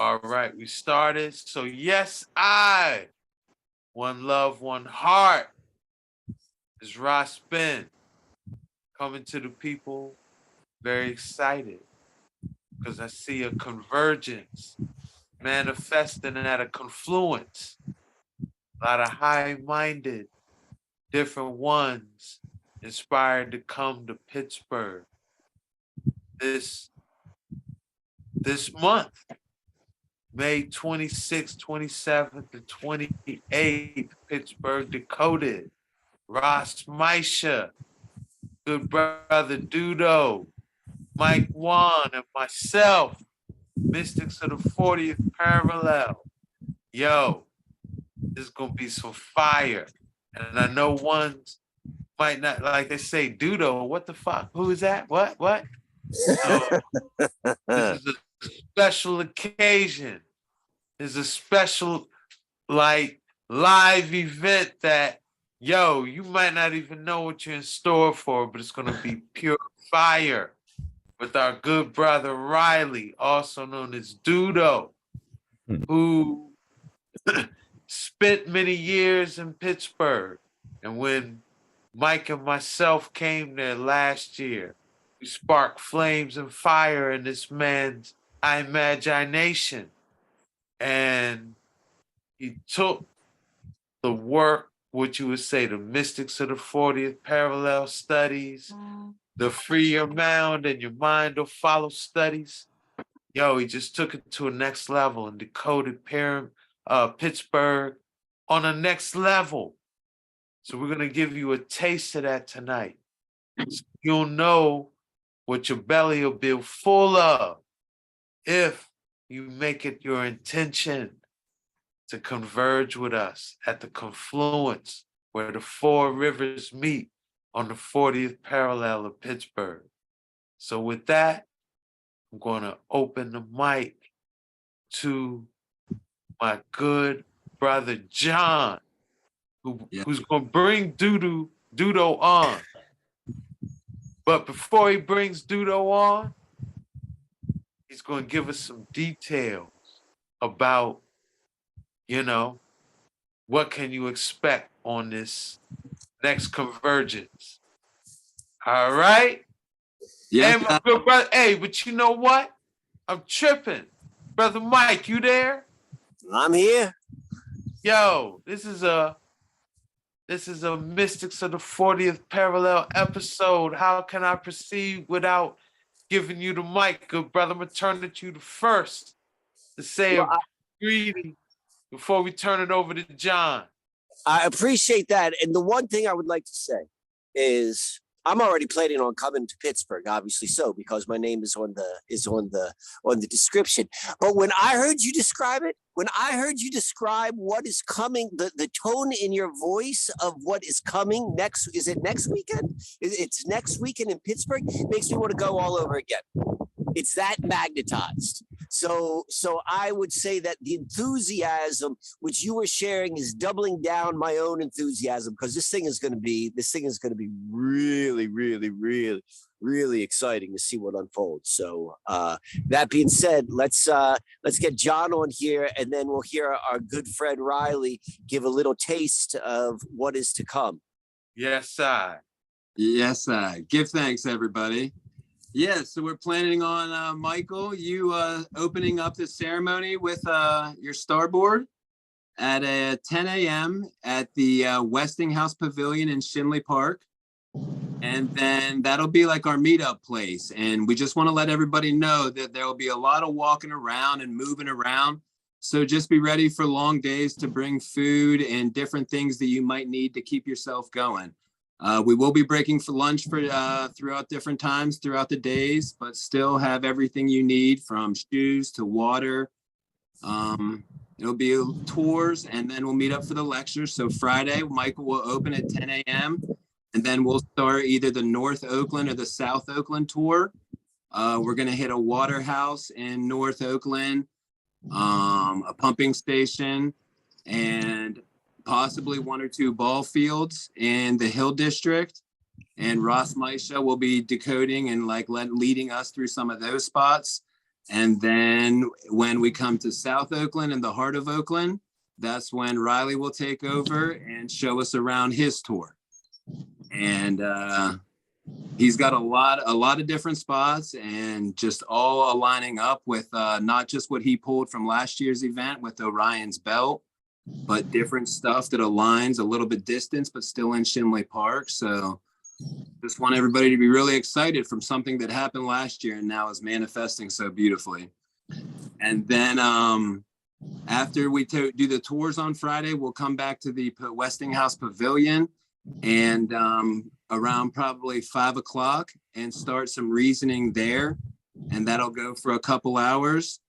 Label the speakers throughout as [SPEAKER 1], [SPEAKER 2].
[SPEAKER 1] All right, we started. So yes, I, one love, one heart, is Ross Ben, coming to the people, very excited because I see a convergence manifesting at a confluence. A lot of high-minded, different ones inspired to come to Pittsburgh this month. May 26th, 27th, and 28th, Pittsburgh Decoded. Ross Misha, good brother Dudo, Mike Wan, and myself, Mystics of the 40th Parallel. Yo, this is going to be some fire. And I know ones might not, like they say, Dudo, what the fuck? Who is that? What? So, this is a special occasion. It's a special, like, live event that, yo, you might not even know what you're in store for, but it's going to be pure fire with our good brother Riley, also known as Dudo, who spent many years in Pittsburgh. And when Mike and myself came there last year, we sparked flames and fire in this man's imagination. And he took the work, what you would say, the Mystics of the 40th Parallel studies, the Free Your Mind and Your Mind Will Follow studies. Yo, he just took it to a next level and decoded Pittsburgh on a next level. So we're going to give you a taste of that tonight. So you'll know what your belly will be full of if you make it your intention to converge with us at the confluence where the four rivers meet on the 40th parallel of Pittsburgh. So with that, I'm going to open the mic to my good brother John, who's going to bring Dudo on. But before he brings Dudo on, he's going to give us some details about, what can you expect on this next convergence. All right?
[SPEAKER 2] Yeah.
[SPEAKER 1] Hey, my good brother. Hey, but you know what? I'm tripping. Brother Mike, you there?
[SPEAKER 3] I'm here.
[SPEAKER 1] Yo, this is a Mystics of the 40th Parallel episode. How can I proceed without giving you the mic, good brother? I'm going to turn it to you first to say a greeting before we turn it over to John.
[SPEAKER 3] I appreciate that. And the one thing I would like to say is I'm already planning on coming to Pittsburgh, obviously so, because my name is on the description. But when I heard you describe it, when I heard you describe what is coming, the tone in your voice of what is coming next, is it next weekend? It's next weekend in Pittsburgh, makes me want to go all over again. It's that magnetized. So I would say that the enthusiasm which you were sharing is doubling down my own enthusiasm, because this thing is going to be really, really, really, really exciting to see what unfolds. So that being said, let's get John on here, and then we'll hear our good friend Riley give a little taste of what is to come.
[SPEAKER 1] Yes, I.
[SPEAKER 2] Yes, I. Give thanks, everybody. Yeah, so we're planning on, Michael, you opening up the ceremony with your starboard at 10 a.m. at the Westinghouse Pavilion in Shinley Park. And then that'll be like our meetup place. And we just want to let everybody know that there will be a lot of walking around and moving around. So just be ready for long days to bring food and different things that you might need to keep yourself going. We will be breaking for lunch for throughout different times throughout the days, but still have everything you need from shoes to water. It'll be tours, and then we'll meet up for the lectures. So Friday, Michael will open at 10 a.m. and then we'll start either the North Oakland or the South Oakland tour. We're going to hit a water house in North Oakland, a pumping station, and possibly one or two ball fields in the Hill District. And Ross Misha will be decoding and leading us through some of those spots. And then when we come to South Oakland and the heart of Oakland, that's when Riley will take over and show us around his tour. And he's got a lot of different spots, and just all aligning up with not just what he pulled from last year's event with Orion's belt, but different stuff that aligns a little bit distance, but still in Shinley Park. So just want everybody to be really excited from something that happened last year and now is manifesting so beautifully. And then after we do the tours on Friday, we'll come back to the Westinghouse Pavilion and around probably 5 o'clock and start some reasoning there. And that'll go for a couple hours.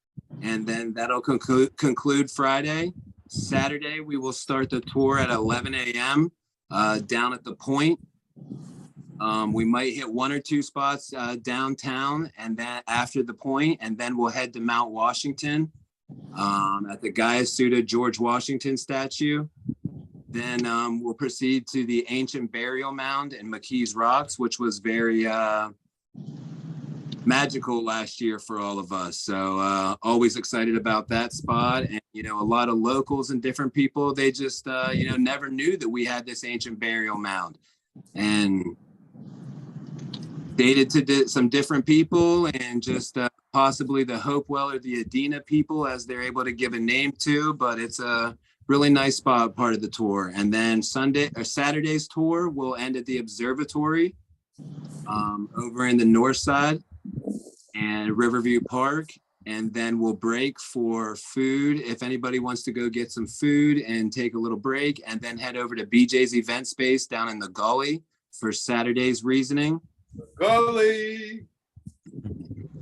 [SPEAKER 2] And then that'll conclude Friday. Saturday, we will start the tour at 11 a.m. Down at the Point. We might hit 1 or 2 spots downtown and then after the Point, and then we'll head to Mount Washington at the Gaius Pseudo George Washington statue. Then we'll proceed to the ancient burial mound in McKees Rocks, which was very magical last year for all of us. So always excited about that spot. And, you know, a lot of locals and different people, they just, you know, never knew that we had this ancient burial mound. And dated to some different people, and just possibly the Hopewell or the Adena people, as they're able to give a name to, but it's a really nice spot, part of the tour. And then Saturday's tour will end at the observatory over in the north side and Riverview Park. And then we'll break for food if anybody wants to go get some food and take a little break, and then head over to BJ's event space down in the Gully for Saturday's reasoning.
[SPEAKER 1] Gully.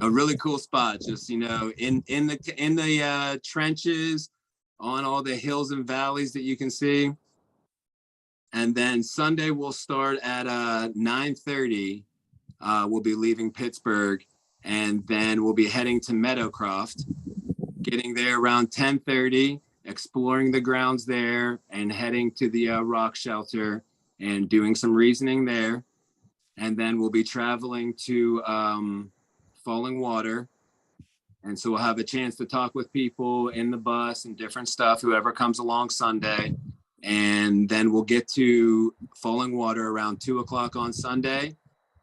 [SPEAKER 2] A really cool spot, just, you know, in the trenches, on all the hills and valleys that you can see. And then Sunday we'll start at 9:30. We'll be leaving Pittsburgh, and then we'll be heading to Meadowcroft, getting there around 10:30, exploring the grounds there, and heading to the rock shelter and doing some reasoning there. And then we'll be traveling to Falling Water. And so we'll have a chance to talk with people in the bus and different stuff, whoever comes along Sunday. And then we'll get to Falling Water around 2 o'clock on Sunday.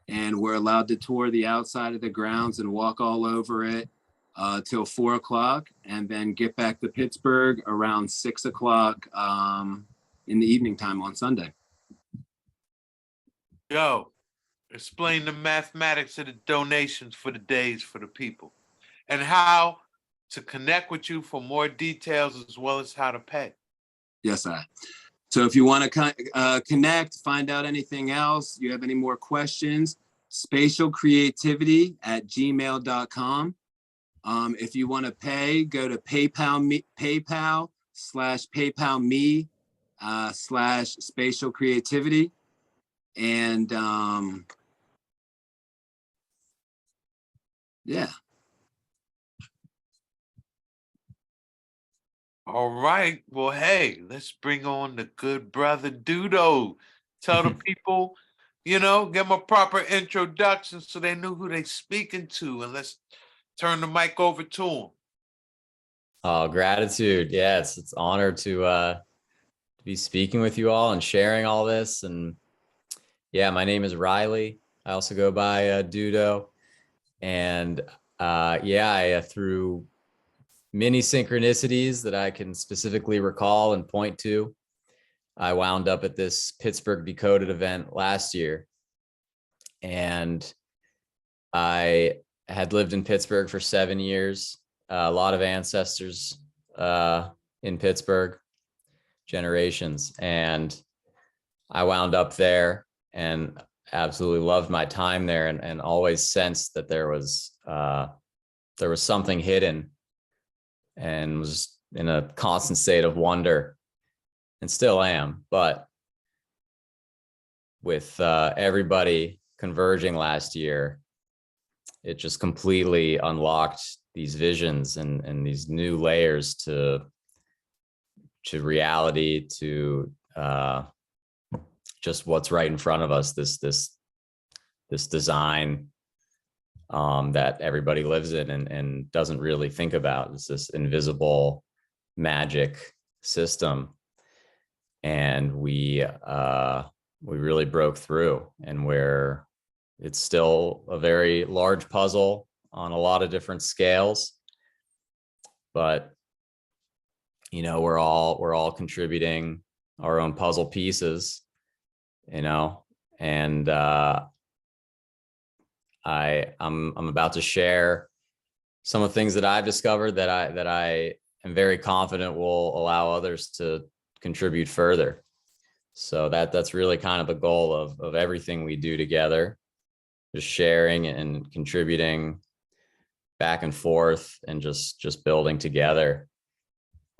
[SPEAKER 2] And we're allowed to tour the outside of the grounds and walk all over it till 4 o'clock. And then get back to Pittsburgh around 6 o'clock in the evening time on Sunday.
[SPEAKER 1] Yo, explain the mathematics of the donations for the days for the people, and how to connect with you for more details, as well as how to pay.
[SPEAKER 2] Yes, sir. So if you want to connect, find out anything else, you have any more questions, spatialcreativity@gmail.com. If you want to pay, go to PayPal/PayPal.me/spatialcreativity. And yeah.
[SPEAKER 1] All right. Well, hey, let's bring on the good brother Dudo. Tell the people, you know, give them a proper introduction so they knew who they speaking to, and let's turn the mic over to him.
[SPEAKER 4] Oh, gratitude. Yes, it's an honor to be speaking with you all and sharing all this. And yeah, my name is Riley. I also go by Dudo. And through many synchronicities that I can specifically recall and point to, I wound up at this Pittsburgh Decoded event last year. And I had lived in Pittsburgh for 7 years, a lot of ancestors in Pittsburgh, generations. And I wound up there and absolutely loved my time there, and always sensed that there was something hidden, and was in a constant state of wonder, and still am. But with everybody converging last year, it just completely unlocked these visions and these new layers to reality, to just what's right in front of us, this design that everybody lives in and doesn't really think about. It's this invisible magic system. And we really broke through, and where it's still a very large puzzle on a lot of different scales, but we're all contributing our own puzzle pieces, and I'm about to share some of the things that I've discovered that I am very confident will allow others to contribute further. So that's really kind of the goal of everything we do together, just sharing and contributing back and forth and just building together.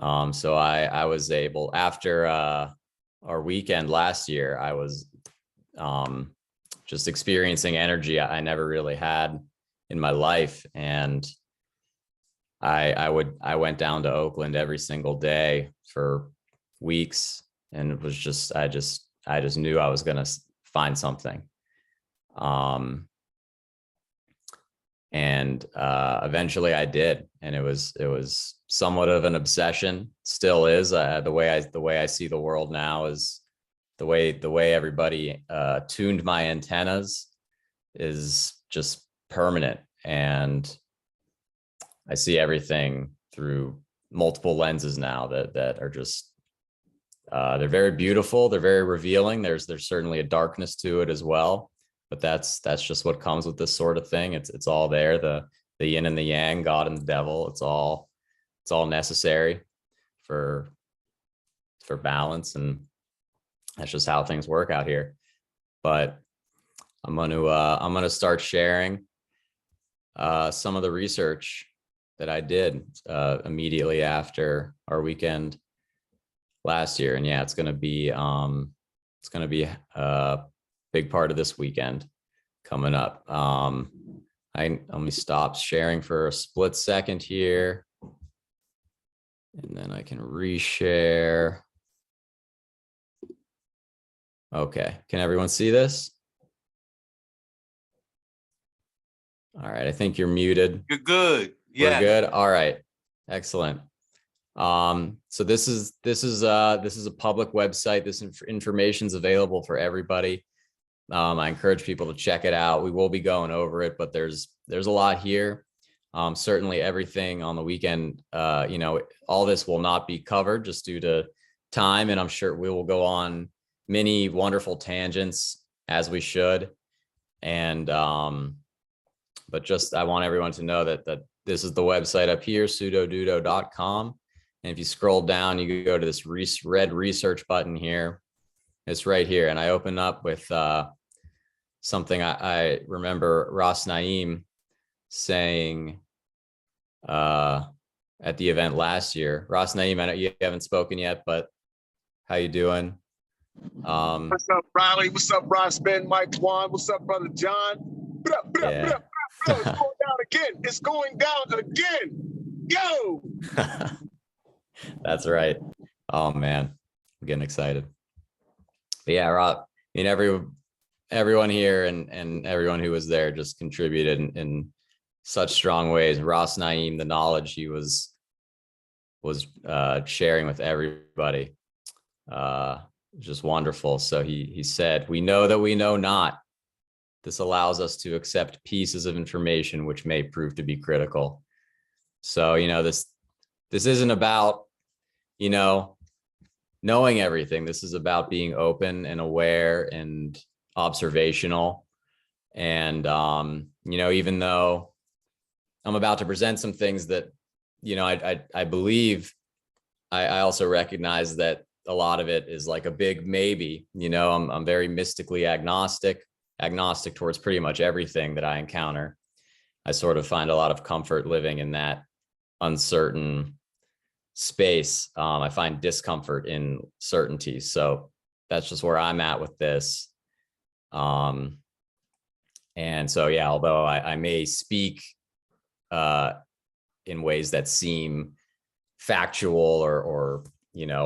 [SPEAKER 4] So I was able, after our weekend last year, I was just experiencing energy I never really had in my life. And I went down to Oakland every single day for weeks, and it was just, I just knew I was going to find something. And eventually I did, and it was somewhat of an obsession, still is. The way I see the world now is the way everybody tuned my antennas is just permanent, and I see everything through multiple lenses now that are just they're very beautiful, they're very revealing. There's certainly a darkness to it as well, but that's just what comes with this sort of thing. It's all there, the yin and the yang, God and the devil. It's all necessary for balance, and that's just how things work out here. But I'm gonna start sharing some of the research that I did immediately after our weekend last year. And yeah, it's gonna be a big part of this weekend coming up. Let me stop sharing for a split second here, and then I can reshare. Okay, can everyone see this? All right, I think you're muted.
[SPEAKER 1] You're good. Yeah.
[SPEAKER 4] We're good. All right, excellent. So this is a public website. This information is available for everybody. I encourage people to check it out. We will be going over it, but there's a lot here. Certainly everything on the weekend, all this will not be covered just due to time, and I'm sure we will go on many wonderful tangents, as we should. And but just I want everyone to know that this is the website up here, pseudodudo.com. And if you scroll down, you can go to this red research button here. It's right here. And I open up with something I remember Ras Naeem saying at the event last year. Ras Naeem, I know you haven't spoken yet, but how you doing?
[SPEAKER 5] What's up, Riley? What's up, Ross, Ben, Mike, Juan? What's up, brother John?
[SPEAKER 4] Yeah.
[SPEAKER 5] It's going down again. It's going down again. Yo!
[SPEAKER 4] That's right. Oh man, I'm getting excited. But yeah, Rob, everyone here and everyone who was there just contributed in such strong ways. Ras Naeem, the knowledge he was sharing with everybody, just wonderful. So he said, "We know that we know not. This allows us to accept pieces of information which may prove to be critical." So, this isn't about, knowing everything. This is about being open and aware and observational. And, even though I'm about to present some things that, I believe, I also recognize that a lot of it is like a big maybe. I'm very mystically agnostic towards pretty much everything that I encounter. I sort of find a lot of comfort living in that uncertain space. I find discomfort in certainty. So that's just where I'm at with this. And so, yeah, although I may speak in ways that seem factual or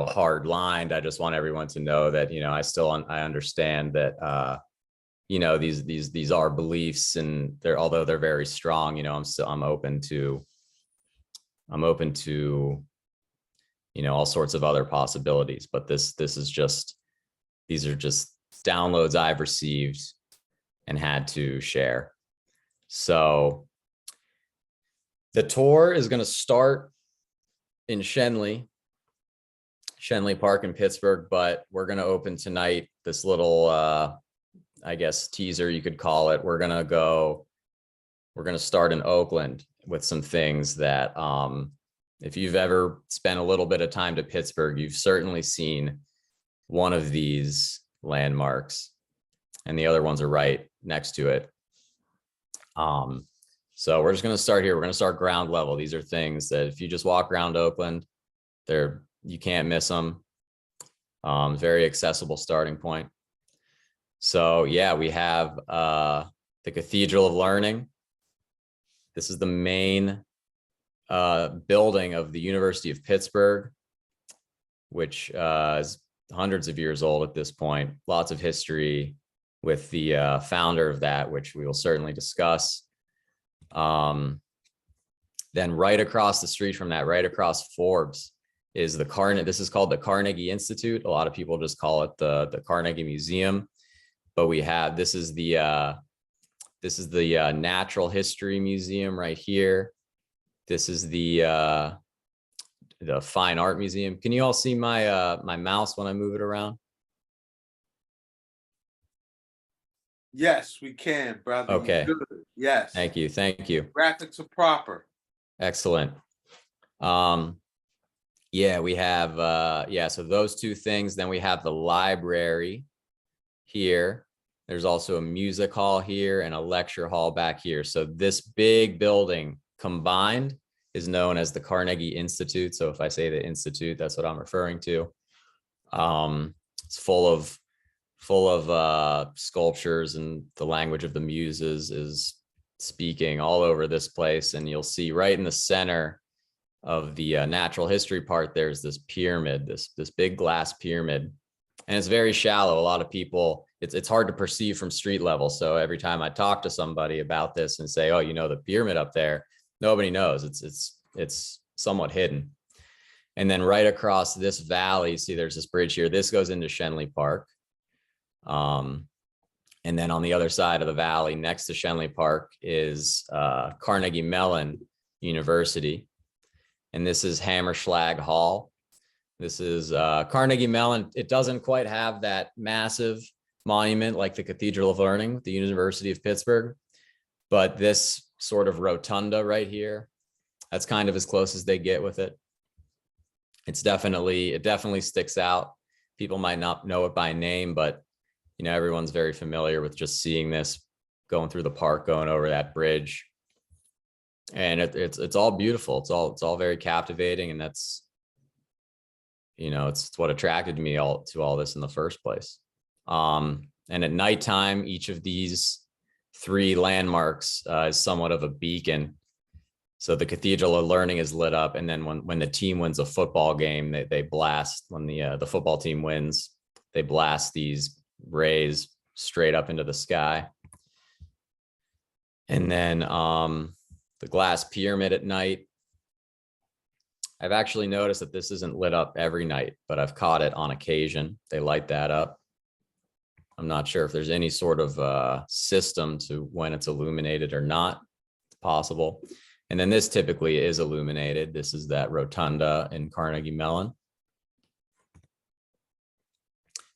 [SPEAKER 4] hard lined, I just want everyone to know that, I understand that you know, these are beliefs, and although they're very strong, you know, I'm open to, you know, all sorts of other possibilities. But these are just downloads I've received and had to share. So the tour is going to start in Shenley Park in Pittsburgh, but we're going to open tonight this little, I guess, teaser, you could call it. We're going to start in Oakland with some things that, if you've ever spent a little bit of time to Pittsburgh, you've certainly seen one of these landmarks, and the other ones are right next to it. So we're just going to start here. We're going to start ground level. These are things that if you just walk around Oakland, you can't miss them. Very accessible starting point. So yeah, we have the Cathedral of Learning. This is the main building of the University of Pittsburgh, which is hundreds of years old at this point. Lots of history with the founder of that, which we will certainly discuss. Then right across the street from that, right across Forbes, is this is called the Carnegie Institute. A lot of people just call it the Carnegie Museum, but this is the Natural History Museum right here. This is the Fine Art Museum. Can you all see my my mouse when I move it around?
[SPEAKER 1] Yes, we can, brother.
[SPEAKER 4] Okay.
[SPEAKER 1] You're good. Yes.
[SPEAKER 4] Thank you.
[SPEAKER 1] Graphics are proper.
[SPEAKER 4] Excellent. Yeah, we have so those two things. Then we have the library here. There's also a music hall here and a lecture hall back here. So this big building combined is known as the Carnegie Institute. So if I say the Institute, that's what I'm referring to. It's full of sculptures, and the language of the muses is speaking all over this place. And you'll see right in the center of the natural history part, there's this pyramid, this big glass pyramid, and it's very shallow. A lot of people, it's hard to perceive from street level. So every time I talk to somebody about this and say, oh, you know, the pyramid up there, nobody knows. It's somewhat hidden. And then right across this valley, see, there's this bridge here. This goes into Shenley Park. And then on the other side of the valley, next to Shenley Park, is Carnegie Mellon University. And this is Hammerschlag Hall. This is Carnegie Mellon. It doesn't quite have that massive monument like the Cathedral of Learning, the University of Pittsburgh, but this sort of rotunda right here, that's kind of as close as they get with it. It definitely sticks out. People might not know it by name, but you know, everyone's very familiar with just seeing this going through the park, going over that bridge. And it's all beautiful. It's all very captivating, and that's, you know, it's what attracted me to all this in the first place. And at nighttime, each of these three landmarks is somewhat of a beacon. So the Cathedral of Learning is lit up, and then when the team wins a football game, they blast. When the football team wins, they blast these rays straight up into the sky. And then the glass pyramid at night. I've actually noticed that this isn't lit up every night, but I've caught it on occasion. They light that up. I'm not sure if there's any sort of system to when it's illuminated or not. It's possible. And then this typically is illuminated. This is that rotunda in Carnegie Mellon.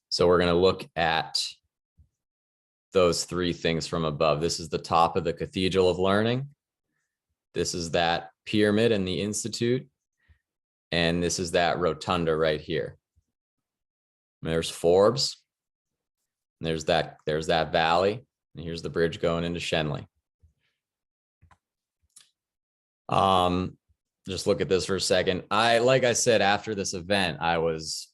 [SPEAKER 4] So we're going to look at those three things from above. This is the top of the Cathedral of Learning. This is that pyramid in the Institute. And this is that rotunda right here. And there's Forbes. And there's that valley. And here's the bridge going into Shenley. Just look at this for a second. Like I said, after this event, I was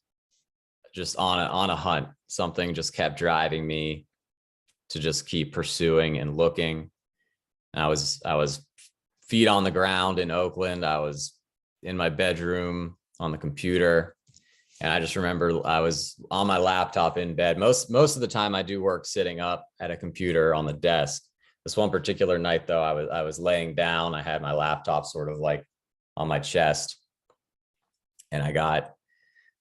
[SPEAKER 4] just on a hunt. Something just kept driving me to just keep pursuing and looking. I was feet on the ground in Oakland. I was in my bedroom on the computer, And I just remember I was on my laptop in bed. Most of the time I do work sitting up at a computer on the desk. This one particular night though, I was laying down. I had my laptop sort of like on my chest, and I got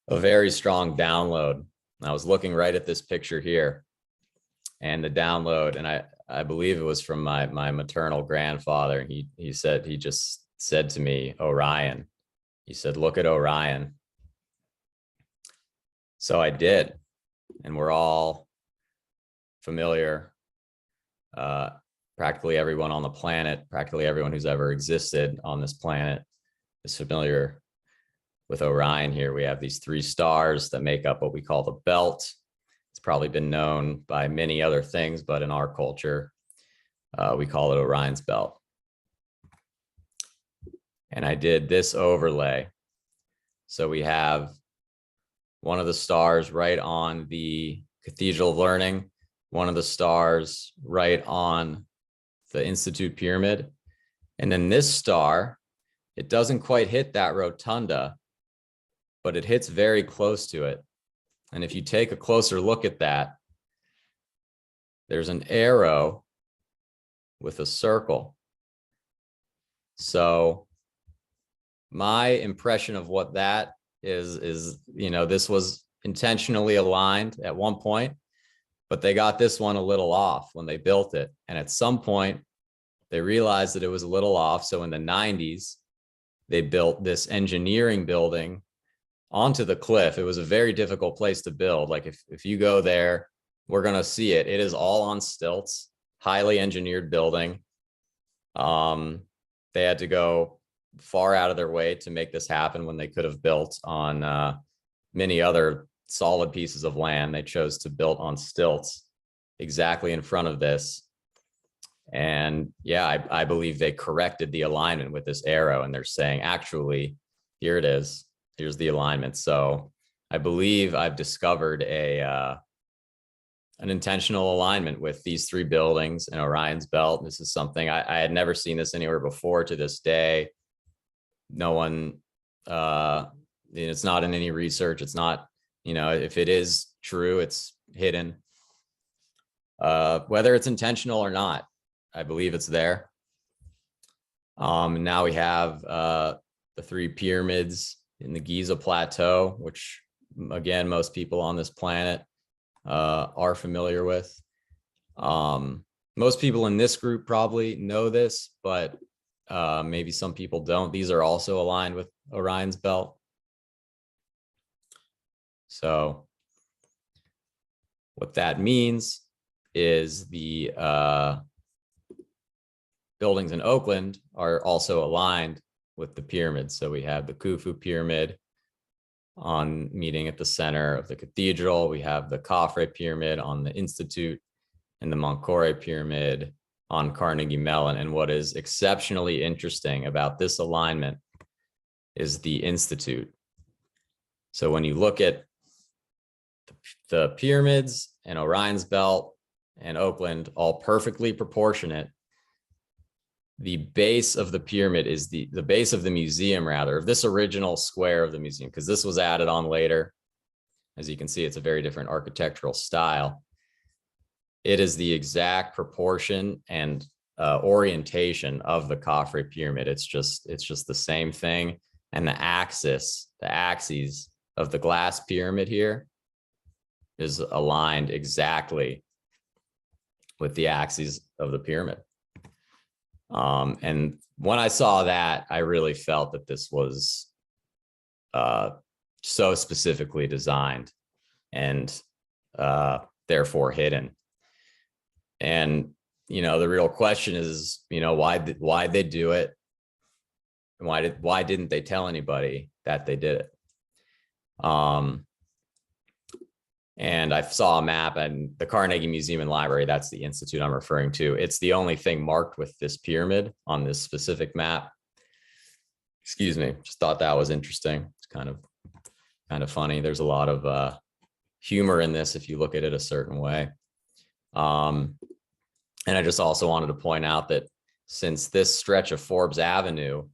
[SPEAKER 4] a very strong download. I was looking right at this picture here, and the download, and I believe it was from my maternal grandfather. He just said to me, Orion. He said, look at Orion. So I did, and we're all familiar. Practically everyone on the planet, practically everyone who's ever existed on this planet is familiar with Orion here. We have these 3 stars that make up what we call the belt. It's probably been known by many other things, but in our culture, we call it Orion's belt. And I did this overlay. So we have one of the stars right on the Cathedral of Learning, one of the stars right on the Institute Pyramid. And then this star, it doesn't quite hit that rotunda, but it hits very close to it. And if you take a closer look at that, there's an arrow with a circle. So my impression of what that is, you know, this was intentionally aligned at one point, but they got this one a little off when they built it. And at some point, they realized that it was a little off. So in the 90s, they built this engineering building onto the cliff. It was a very difficult place to build. Like if you go there, we're going to see it. It is all on stilts, highly engineered building. They had to go far out of their way to make this happen when they could have built on many other solid pieces of land. They chose to build on stilts exactly in front of this. And yeah, I believe they corrected the alignment with this arrow, and they're saying, actually, here it is. Here's the alignment. So I believe I've discovered an intentional alignment with these 3 buildings and Orion's belt. This is something I had never seen this anywhere before to this day. No one, it's not in any research. It's not, you know, if it is true, it's hidden. Whether it's intentional or not, I believe it's there. Now we have the 3 pyramids in the Giza Plateau, which again, most people on this planet are familiar with. Most people in this group probably know this, but maybe some people don't. These are also aligned with Orion's belt. So what that means is the buildings in Oakland are also aligned with the pyramids. So we have the Khufu pyramid on meeting at the center of the cathedral. We have the Khafre pyramid on the Institute, and the Menkaure pyramid on Carnegie Mellon. And what is exceptionally interesting about this alignment is the Institute. So when you look at the pyramids and Orion's belt and Oakland, all perfectly proportionate, the base of the pyramid is the base of the museum, rather, of this original square of the museum, because this was added on later. As you can see, it's a very different architectural style. It is the exact proportion and orientation of the Khafre pyramid. It's just the same thing. And the axes of the glass pyramid here is aligned exactly with the axes of the pyramid. And when I saw that, I really felt that this was so specifically designed and therefore hidden. And, you know, the real question is, you know, why they do it? And why didn't they tell anybody that they did it? And I saw a map, and the Carnegie Museum and Library, that's the institute I'm referring to. It's the only thing marked with this pyramid on this specific map. Excuse me, just thought that was interesting. It's kind of funny. There's a lot of humor in this if you look at it a certain way. And I just also wanted to point out that since this stretch of Forbes Avenue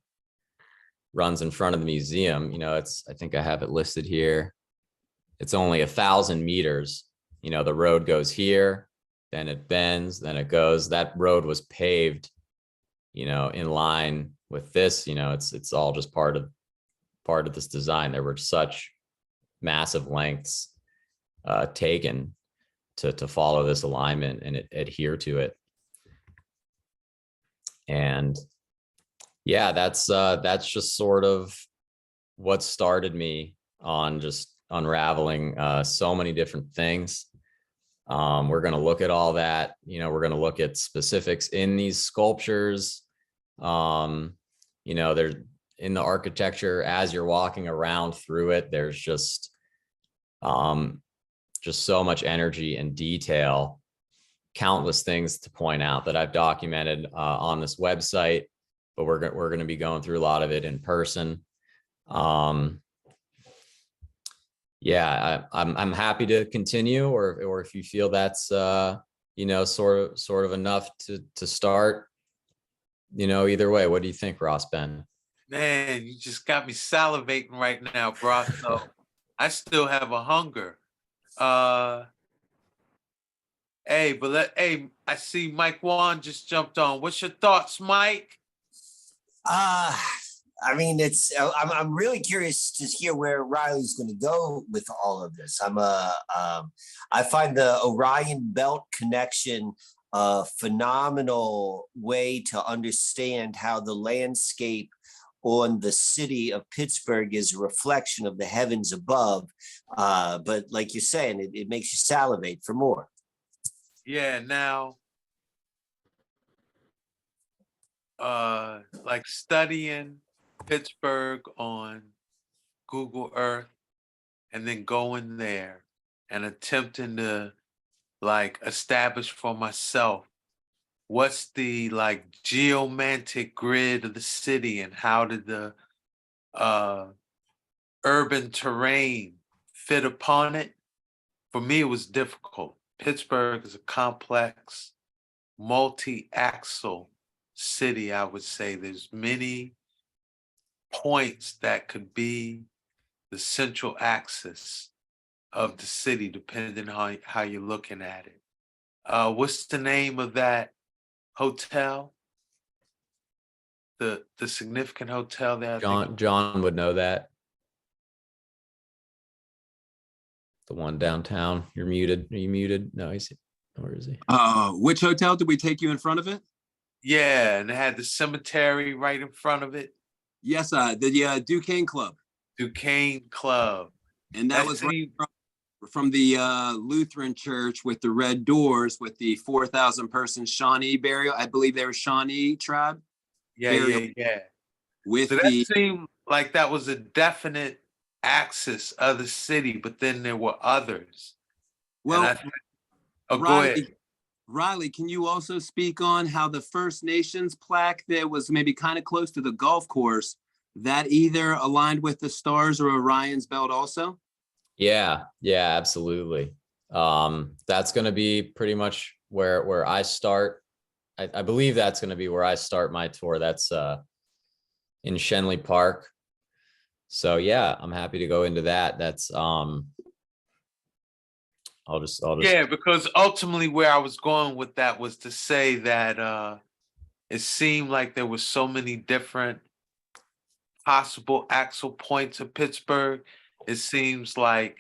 [SPEAKER 4] runs in front of the museum, you know, I think I have it listed here. it's only 1,000 meters. You know, the road goes here, then it bends, then it goes. That road was paved, you know, in line with this. You know, it's all just part of this design. There were such massive lengths taken to follow this alignment and adhere to it. And yeah, that's just sort of what started me on just unraveling so many different things. We're going to look at all that. You know, we're going to look at specifics in these sculptures. You know, there's in the architecture as you're walking around through it, there's just so much energy and detail, countless things to point out that I've documented on this website, but we're going to be going through a lot of it in person. Yeah, I'm happy to continue, or if you feel that's you know, sort of enough to start. You know, either way, what do you think, Ross Ben?
[SPEAKER 1] Man, you just got me salivating right now, bro. So I still have a hunger. Hey, hey, I see Mike Wan just jumped on. What's your thoughts, Mike?
[SPEAKER 3] I mean, I'm really curious to hear where Riley's going to go with all of this. I find the Orion Belt connection a phenomenal way to understand how the landscape on the city of Pittsburgh is a reflection of the heavens above. But like you're saying, it makes you salivate for more.
[SPEAKER 1] Yeah, now, like studying Pittsburgh on Google Earth and then going there and attempting to like establish for myself what's the like geomantic grid of the city and how did the urban terrain fit upon it. For me, it was difficult. Pittsburgh is a complex, multi-axle city, I would say. There's many points that could be the central axis of the city, depending on how you're looking at it. What's the name of that hotel? The significant hotel there?
[SPEAKER 4] John would know that. The one downtown. You're muted. Are you muted? No, where is he?
[SPEAKER 2] Which hotel did we take you in front of it?
[SPEAKER 1] Yeah, and it had the cemetery right in front of it.
[SPEAKER 2] Yes, the Decodng Club.
[SPEAKER 1] Decodng Club.
[SPEAKER 2] And that was right from the Lutheran church with the red doors with the 4,000 person Shawnee burial. I believe they were Shawnee tribe.
[SPEAKER 1] Yeah.
[SPEAKER 2] With
[SPEAKER 1] so that seemed like that was a definite axis of the city, but then there were others.
[SPEAKER 2] Well,
[SPEAKER 1] go ahead.
[SPEAKER 2] Riley, can you also speak on how the First Nations plaque that was maybe kind of close to the golf course, that either aligned with the stars or Orion's belt also?
[SPEAKER 4] Yeah, absolutely. That's going to be pretty much where I start. I believe that's going to be where I start my tour. That's in Shenley Park. So yeah, I'm happy to go into that. That's I'll just
[SPEAKER 1] yeah, because ultimately where I was going with that was to say that it seemed like there were so many different possible axle points of Pittsburgh. It seems like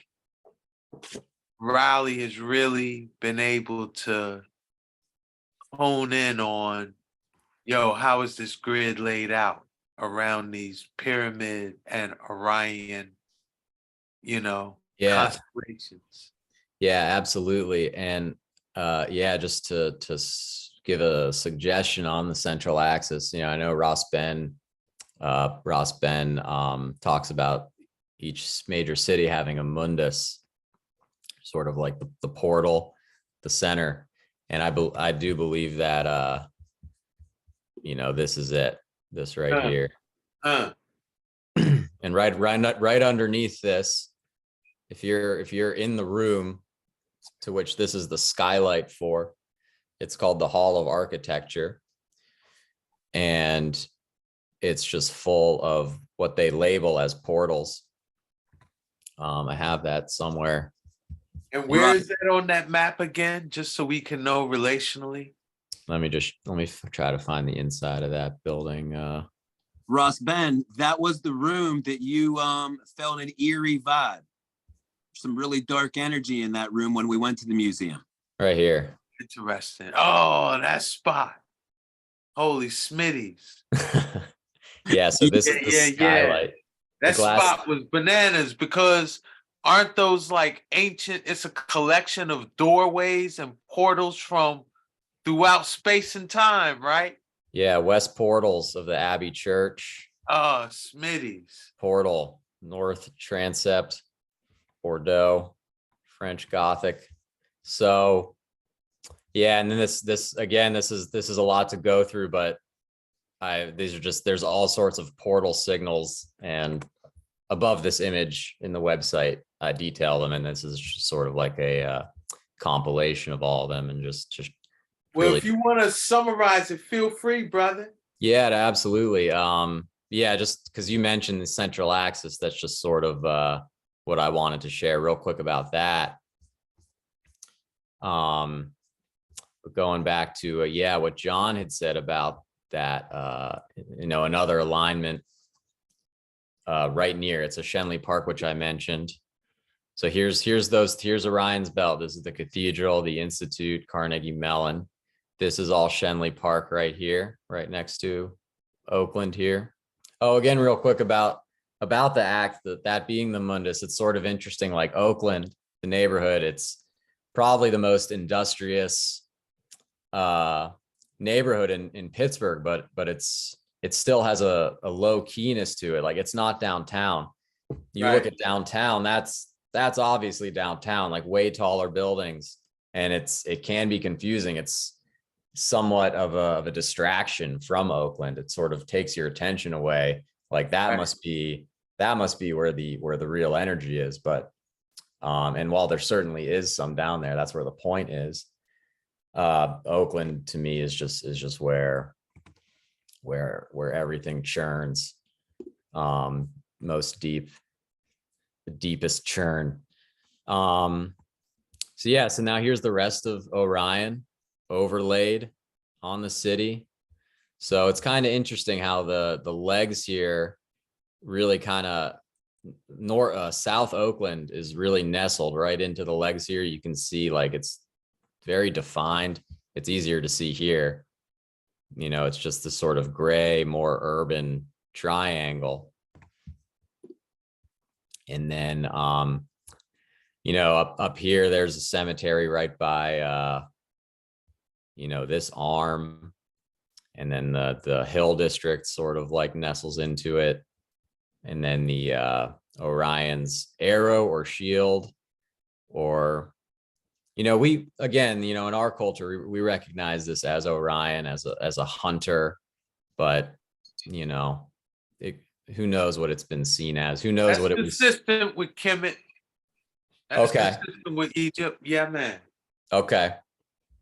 [SPEAKER 1] Raleigh has really been able to hone in on, how is this grid laid out around these pyramid and Orion, constellations.
[SPEAKER 4] Yeah, absolutely. And just to give a suggestion on the central axis, I know Ross Ben talks about each major city having a mundus, sort of like the portal, the center. And I do believe that, this is it, this right here. And right underneath this, if you're in the room to which this is the skylight for, it's called the Hall of Architecture. And it's just full of what they label as portals. I have that somewhere.
[SPEAKER 1] And where is that on that map again? Just so we can know relationally.
[SPEAKER 4] Let me try to find the inside of that building.
[SPEAKER 2] Ross Ben, that was the room that you felt an eerie vibe. Some really dark energy in that room when we went to the museum.
[SPEAKER 4] Right here.
[SPEAKER 1] Interesting. Oh, that spot. Holy Smitties.
[SPEAKER 4] Yeah, so this is the skylight.
[SPEAKER 1] That spot was bananas because aren't those like ancient, it's a collection of doorways and portals from throughout space and time, right?
[SPEAKER 4] Yeah, west portals of the Abbey Church.
[SPEAKER 1] Oh, Smitties.
[SPEAKER 4] Portal, north transept, Bordeaux, French Gothic. So yeah, and then this again, this is a lot to go through, but there's all sorts of portal signals, and above this image in the website, I detail them, and this is just sort of like a compilation of all of them, and just
[SPEAKER 1] Well,
[SPEAKER 4] really,
[SPEAKER 1] if you want to summarize it, feel free, brother.
[SPEAKER 4] yeah, absolutely. Yeah, just because you mentioned the central axis, that's just sort of what I wanted to share real quick about that. Going back to yeah, what John had said about that, another alignment right near, it's a Shenley Park, which I mentioned. So here's Orion's belt. This is the cathedral, the Institute, Carnegie Mellon. This is all Shenley Park right here, right next to Oakland here. Oh, again, real quick about the act, that being the Mundus, it's sort of interesting, like Oakland, the neighborhood, it's probably the most industrious neighborhood in Pittsburgh, but it still has a low keyness to it. Like, it's not downtown. You look at downtown, that's obviously downtown, like way taller buildings, and it can be confusing. It's somewhat of a distraction from Oakland. It sort of takes your attention away. Like that must be where the real energy is. But and while there certainly is some down there, that's where the point is. Oakland to me is just where everything churns, the deepest churn. So yeah, so now here's the rest of Orion overlaid on the city. So it's kind of interesting how the legs here really kind of South Oakland is really nestled right into the legs here. You can see like it's very defined. It's easier to see here. It's just this sort of gray, more urban triangle. And then up here, there's a cemetery right by this arm, and then the Hill District sort of like nestles into it, and then the Orion's arrow or shield, or we again, in our culture, we recognize this as Orion, as a hunter, but who knows what it's been seen as? Who knows what it was?
[SPEAKER 1] Consistent with Kemet. That's consistent with Egypt. Yeah, man.
[SPEAKER 4] Okay.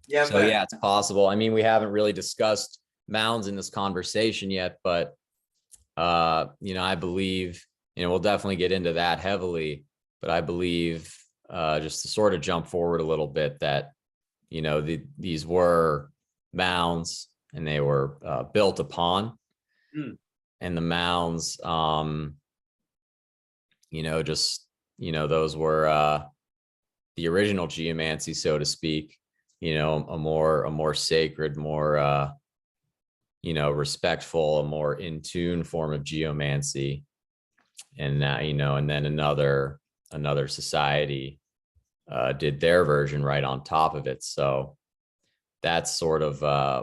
[SPEAKER 1] Yeah,
[SPEAKER 4] so yeah, it's possible. I mean, we haven't really discussed mounds in this conversation yet, but I believe, we'll definitely get into that heavily, but I believe just to sort of jump forward a little bit, that these were mounds, and they were built upon. And the mounds, those were the original geomancy, so to speak. A more sacred, more respectful, a more in tune form of geomancy. And and then another society did their version right on top of it. So that's sort of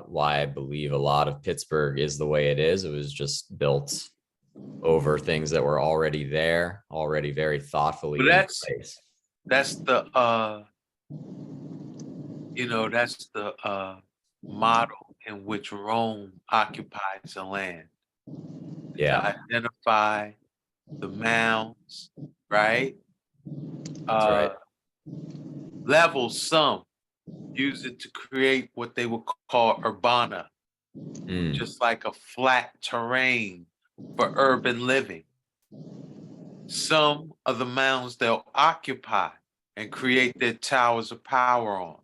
[SPEAKER 4] why I believe a lot of Pittsburgh is the way it is. It was just built over things that were already there, already very thoughtfully in place.
[SPEAKER 1] That's the model in which Rome occupies the land.
[SPEAKER 4] Yeah.
[SPEAKER 1] To identify the mounds, right?
[SPEAKER 4] That's right.
[SPEAKER 1] Level some, use it to create what they would call urbana, just like a flat terrain for urban living. some of the mounds they'll occupy and create their towers of power on.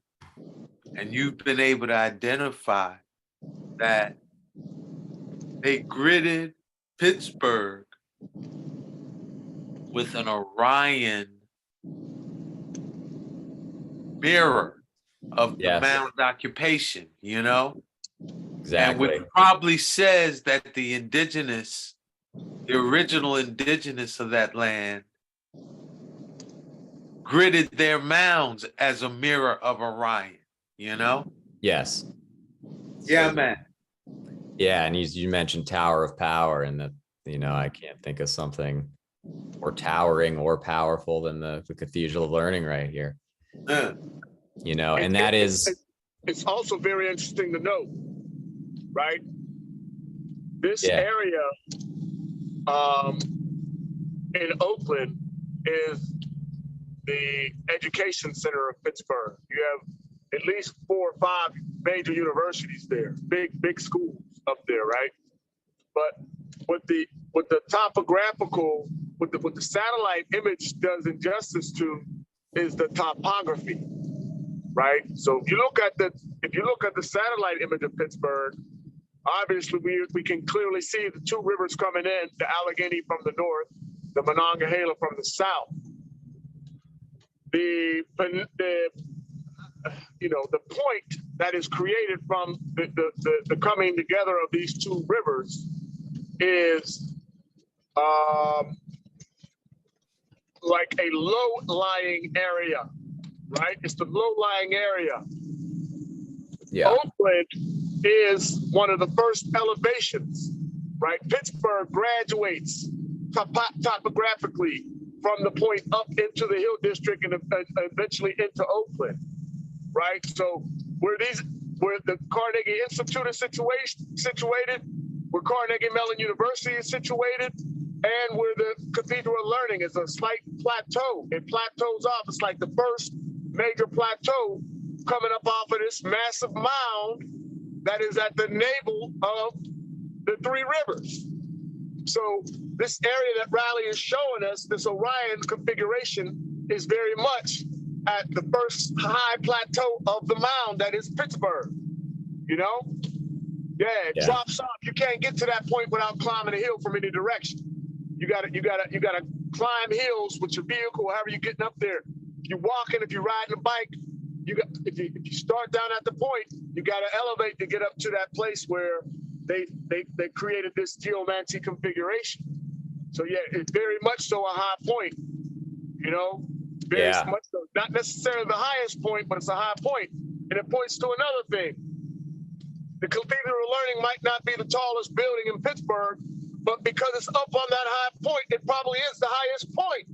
[SPEAKER 1] And you've been able to identify that they gridded Pittsburgh with an Orion mirror of the
[SPEAKER 4] Yes.
[SPEAKER 1] mound occupation, you know? And
[SPEAKER 4] Exactly.
[SPEAKER 1] which probably says that the original indigenous of that land gridded their mounds as a mirror of Orion, you know?
[SPEAKER 4] Yes.
[SPEAKER 1] Yeah, man.
[SPEAKER 4] Yeah, and you mentioned Tower of Power, and that, you know, I can't think of something more towering or powerful than the Cathedral of Learning right here. You know, and that is,
[SPEAKER 5] It's also very interesting to note, right? This
[SPEAKER 4] Yeah.
[SPEAKER 5] area in Oakland is the education center of Pittsburgh. You have at least 4 or 5 major universities there, big schools up there, right? But what the topographical, what the satellite image does injustice to is the topography, right? So if you look at the satellite image of Pittsburgh, obviously we can clearly see the 2 rivers coming in, the Allegheny from the north, the Monongahela from the south. The point that is created from the coming together of these 2 rivers is like a low-lying area, right? It's the low-lying area.
[SPEAKER 4] yeah,
[SPEAKER 5] Oakland is one of the first elevations, right? Pittsburgh graduates topographically from the point up into the Hill District and eventually into Oakland, right? So where the Carnegie Institute is situated, where Carnegie Mellon University is situated, and where the Cathedral of Learning is a slight plateau. It plateaus off. It's like the first major plateau coming up off of this massive mound that is at the navel of the 3 rivers. So this area that Riley is showing us, this Orion configuration, is very much at the first high plateau of the mound that is Pittsburgh. You know? Yeah, it drops off. You can't get to that point without climbing a hill from any direction. You gotta climb hills with your vehicle, however you're getting up there. If you're walking, if you're riding a bike, if you start down at the point, you gotta elevate to get up to that place where they created this geomancy configuration. So yeah, it's very much so a high point, you know, very much so. Not necessarily the highest point, but it's a high point. And it points to another thing. The Cathedral of Learning might not be the tallest building in Pittsburgh, but because it's up on that high point, it probably is the highest point.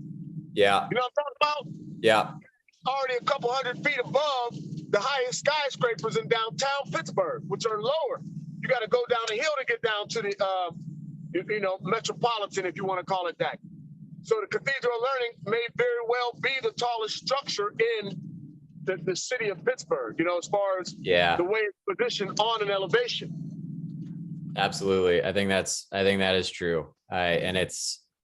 [SPEAKER 4] yeah,
[SPEAKER 5] You know what I'm talking about?
[SPEAKER 4] yeah,
[SPEAKER 5] Already a couple hundred feet above the highest skyscrapers in downtown Pittsburgh, which are lower. You got to go down a hill to get down to the, metropolitan, if you want to call it that. So the Cathedral of Learning may very well be the tallest structure in the city of Pittsburgh, you know, as far as the way it's positioned on an elevation.
[SPEAKER 4] Absolutely. I think that is true. And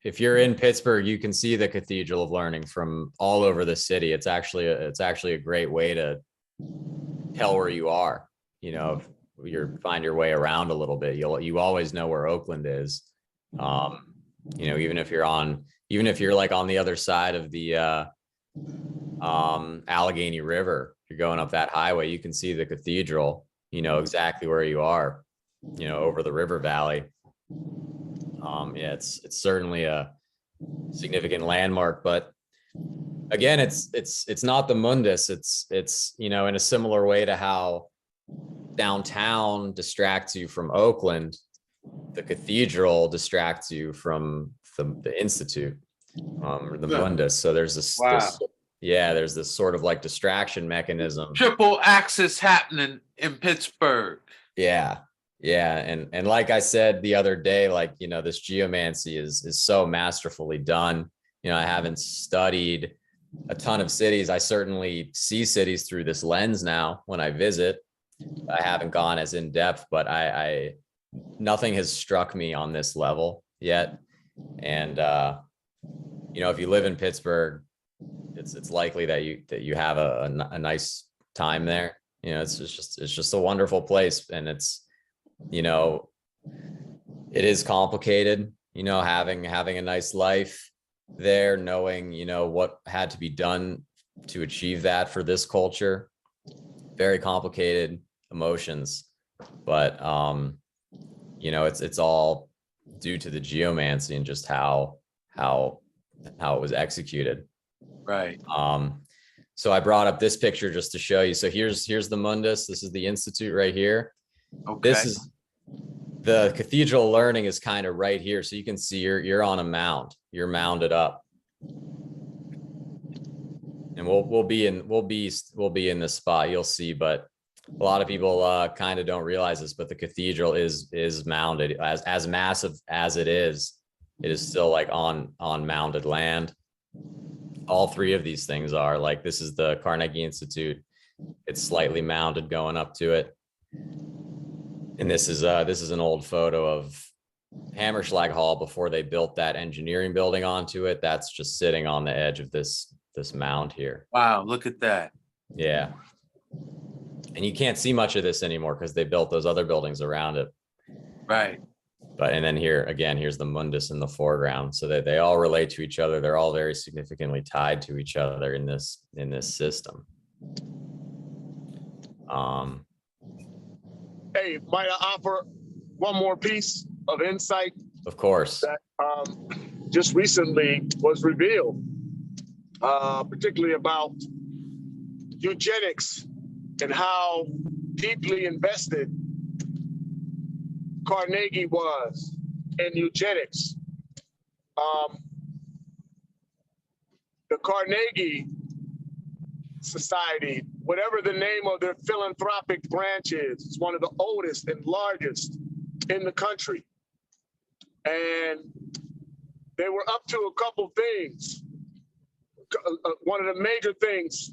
[SPEAKER 4] if you're in Pittsburgh, you can see the Cathedral of Learning from all over the city. It's actually a great way to tell where you are. You know, if you find your way around a little bit, you always know where Oakland is. You know, even if you're like on the other side of the Allegheny River, you're going up that highway, you can see the cathedral, you know exactly where you are, you know, over the river valley. Yeah, it's certainly a significant landmark, but again, it's not the mundus. It's, you know, in a similar way to how downtown distracts you from Oakland, the cathedral distracts you from the institute, or the mundus. So there's this sort of like distraction mechanism.
[SPEAKER 1] Triple axis happening in Pittsburgh.
[SPEAKER 4] Yeah. And like I said the other day, like, you know, this geomancy is so masterfully done. You know, I haven't studied a ton of cities. I certainly see cities through this lens now when I visit. I haven't gone as in depth, but nothing has struck me on this level yet. And you know, if you live in Pittsburgh, it's likely that you have a nice time there. You know, it's just a wonderful place, and it's, you know, it is complicated, you know, having a nice life there, knowing, you know, what had to be done to achieve that for this culture. Very complicated emotions, but you know, it's all due to the geomancy and just how it was executed.
[SPEAKER 1] Right.
[SPEAKER 4] So I brought up this picture just to show you. So here's the Mundus. This is the Institute right here.
[SPEAKER 1] Okay.
[SPEAKER 4] This is the cathedral learning is kind of right here. So you can see you're on a mound. You're mounded up. And we'll be in this spot, you'll see, but a lot of people kind of don't realize this, but the cathedral is mounded. As massive as it is still like on mounded land. All three of these things are. Like, this is the Carnegie Institute. It's slightly mounded going up to it. And this is an old photo of Hammerschlag Hall before they built that engineering building onto it. That's just sitting on the edge of this mound here.
[SPEAKER 1] Wow, look at that.
[SPEAKER 4] Yeah. And you can't see much of this anymore because they built those other buildings around it.
[SPEAKER 1] Right.
[SPEAKER 4] But, and then here again, here's the Mundus in the foreground, so that they all relate to each other. They're all very significantly tied to each other in this system.
[SPEAKER 5] Hey, might I offer one more piece of insight
[SPEAKER 4] Of course.
[SPEAKER 5] that just recently was revealed, particularly about eugenics and how deeply invested Carnegie was in eugenics. The Carnegie Society, whatever the name of their philanthropic branch is, it's one of the oldest and largest in the country. And they were up to a couple things. One of the major things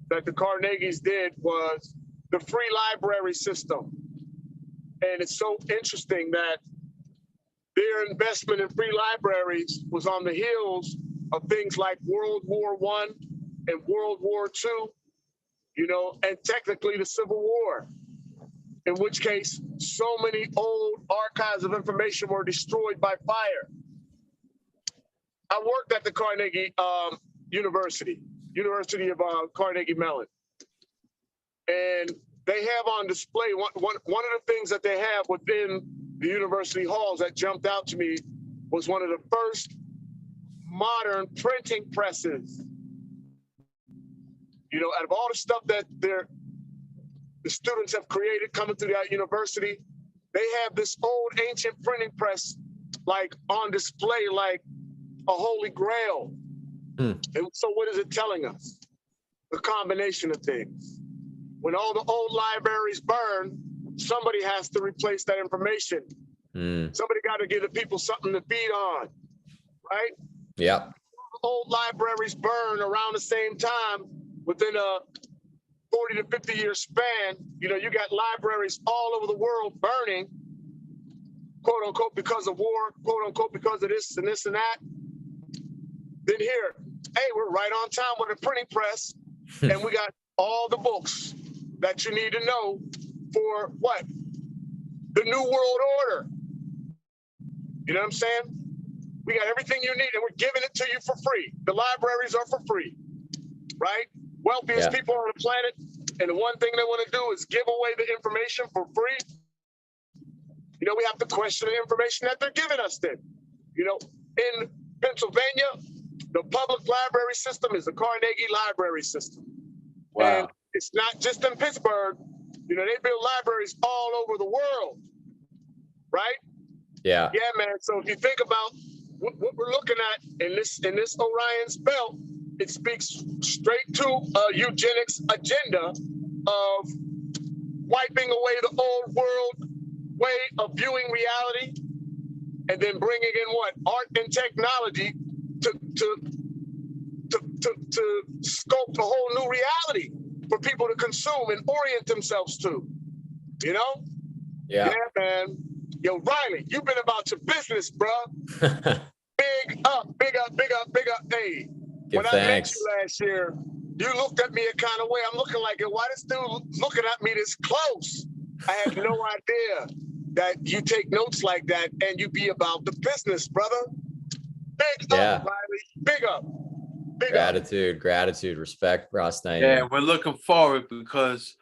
[SPEAKER 5] that the Carnegies did was the free library system. And it's so interesting that their investment in free libraries was on the heels of things like World War I and World War II, you know, and technically the Civil War, in which case so many old archives of information were destroyed by fire. I worked at the Carnegie University of Carnegie Mellon, and they have on display, one of the things that they have within the university halls that jumped out to me was one of the first modern printing presses. You know, out of all the stuff that the students have created coming through that university, they have this old ancient printing press like on display like a holy grail. And so what is it telling us? A combination of things. When all the old libraries burn, somebody has to replace that information. Somebody got to give the people something to feed on, right?
[SPEAKER 4] Yeah.
[SPEAKER 5] Old libraries burn around the same time within a 40 to 50 year span. You know, you got libraries all over the world burning, quote unquote, because of war, quote unquote, because of this and this and that. Then here, hey, we're right on time with a printing press, and we got all the books that you need to know for what? The New World Order. You know what I'm saying? We got everything you need, and we're giving it to you for free. The libraries are for free, right? Wealthiest people on the planet, and the one thing they want to do is give away the information for free. You know, we have to question the information that they're giving us then. You know, in Pennsylvania, the public library system is the Carnegie library system.
[SPEAKER 1] Wow.
[SPEAKER 5] And it's not just in Pittsburgh. You know, they build libraries all over the world, right?
[SPEAKER 4] Yeah.
[SPEAKER 5] Yeah, man. So if you think about what we're looking at in this Orion's belt, it speaks straight to a eugenics agenda of wiping away the old world way of viewing reality, and then bringing in what? Art and technology to sculpt a whole new reality for people to consume and orient themselves to, you know?
[SPEAKER 4] Yeah.
[SPEAKER 5] Yeah, man. Yo, Riley, you've been about your business, bro. Big up, big up, big
[SPEAKER 4] Give
[SPEAKER 5] when I met
[SPEAKER 4] thanks.
[SPEAKER 5] you last year, you looked at me a kind of way. I'm looking like, why this dude looking at me this close? I had no idea that you take notes like that and you be about the business, brother. Big
[SPEAKER 4] Yeah.
[SPEAKER 5] up, Riley. Big up. Big up.
[SPEAKER 4] Gratitude, respect, Ross Naeem.
[SPEAKER 1] Yeah, we're looking forward because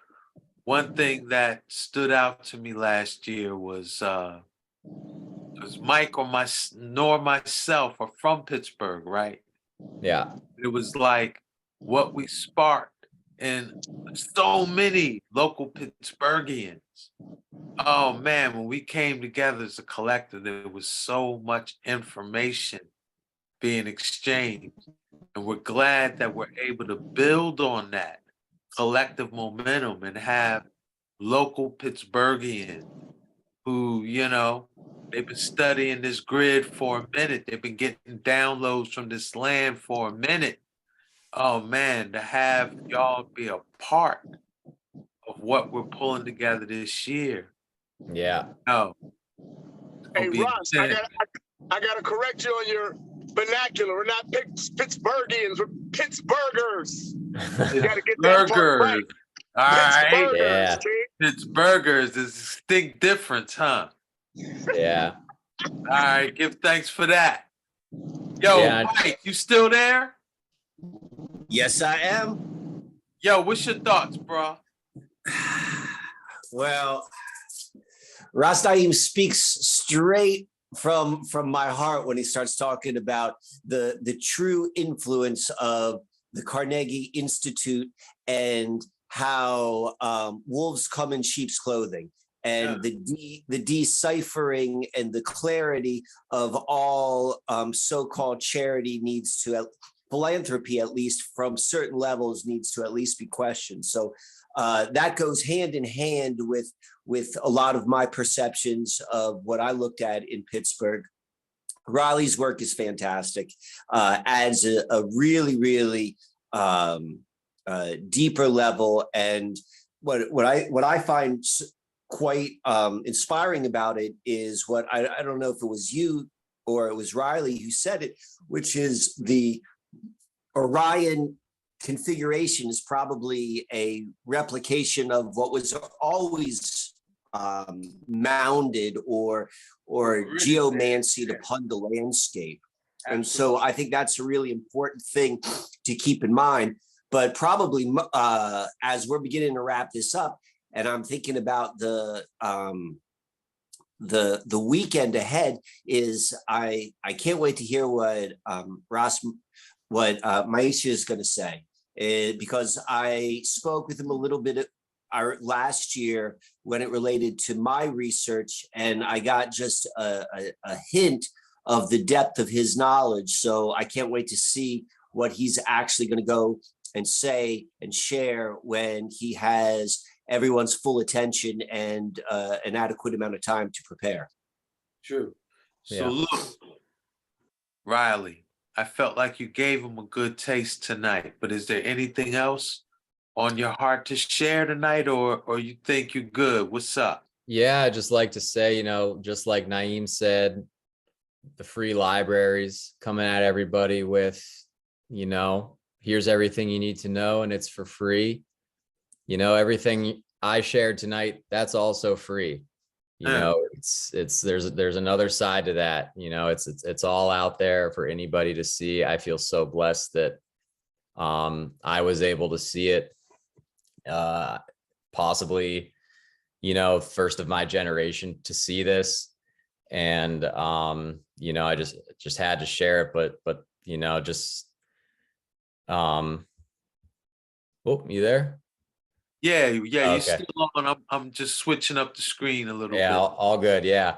[SPEAKER 1] one thing that stood out to me last year was Mike nor myself are from Pittsburgh, right?
[SPEAKER 4] Yeah.
[SPEAKER 1] It was like what we sparked in so many local Pittsburghians. Oh man, when we came together as a collective, there was so much information being exchanged. And we're glad that we're able to build on that collective momentum and have local Pittsburghians who, they've been studying this grid for a minute. They've been getting downloads from this land for a minute. Oh man, to have y'all be a part of what we're pulling together this year.
[SPEAKER 4] Yeah.
[SPEAKER 1] Oh.
[SPEAKER 5] Hey, Ross, I gotta correct you on your vernacular. We're not Pittsburghians, we're Pittsburghers. You gotta get that part right.
[SPEAKER 1] All right.
[SPEAKER 5] Pittsburghers,
[SPEAKER 4] Yeah.
[SPEAKER 5] King.
[SPEAKER 1] Pittsburghers is a distinct difference, huh?
[SPEAKER 4] Yeah.
[SPEAKER 1] All right, give thanks for that. Yo,
[SPEAKER 4] Yeah.
[SPEAKER 1] Mike, you still there?
[SPEAKER 3] Yes, I am.
[SPEAKER 1] Yo, what's your thoughts, bro?
[SPEAKER 3] Well, Ras Naeem speaks straight from my heart when he starts talking about the true influence of the Carnegie Institute and how wolves come in sheep's clothing, and the deciphering and the clarity of all so-called charity needs to, philanthropy at least from certain levels, needs to at least be questioned. So that goes hand in hand with a lot of my perceptions of what I looked at in Pittsburgh. Raleigh's work is fantastic, adds a really, really deeper level. And what I find quite inspiring about it is what I don't know if it was you or it was Riley who said it, which is the Orion configuration is probably a replication of what was always mounded or geomancy upon the landscape. And so I think that's a really important thing to keep in mind. But probably as we're beginning to wrap this up, and I'm thinking about the weekend ahead, is I can't wait to hear what Maisha is going to say, because I spoke with him a little bit last year when it related to my research, and I got just a hint of the depth of his knowledge. So I can't wait to see what he's actually going to go and say and share when he has everyone's full attention and an adequate amount of time to prepare.
[SPEAKER 1] True. So
[SPEAKER 4] Yeah.
[SPEAKER 1] look, Riley, I felt like you gave him a good taste tonight, but is there anything else on your heart to share tonight, or you think you're good? What's up?
[SPEAKER 4] Yeah, I'd just like to say, just like Naeem said, the free libraries coming at everybody with, here's everything you need to know, and it's for free. Everything I shared tonight, that's also free. There's another side to that. It's all out there for anybody to see. I feel so blessed that I was able to see it. Possibly, first of my generation to see this, and I just had to share it. But oh, you there?
[SPEAKER 1] Yeah, you're
[SPEAKER 4] Okay.
[SPEAKER 1] still on. I'm just switching up the screen a little bit.
[SPEAKER 4] Yeah, all good. Yeah.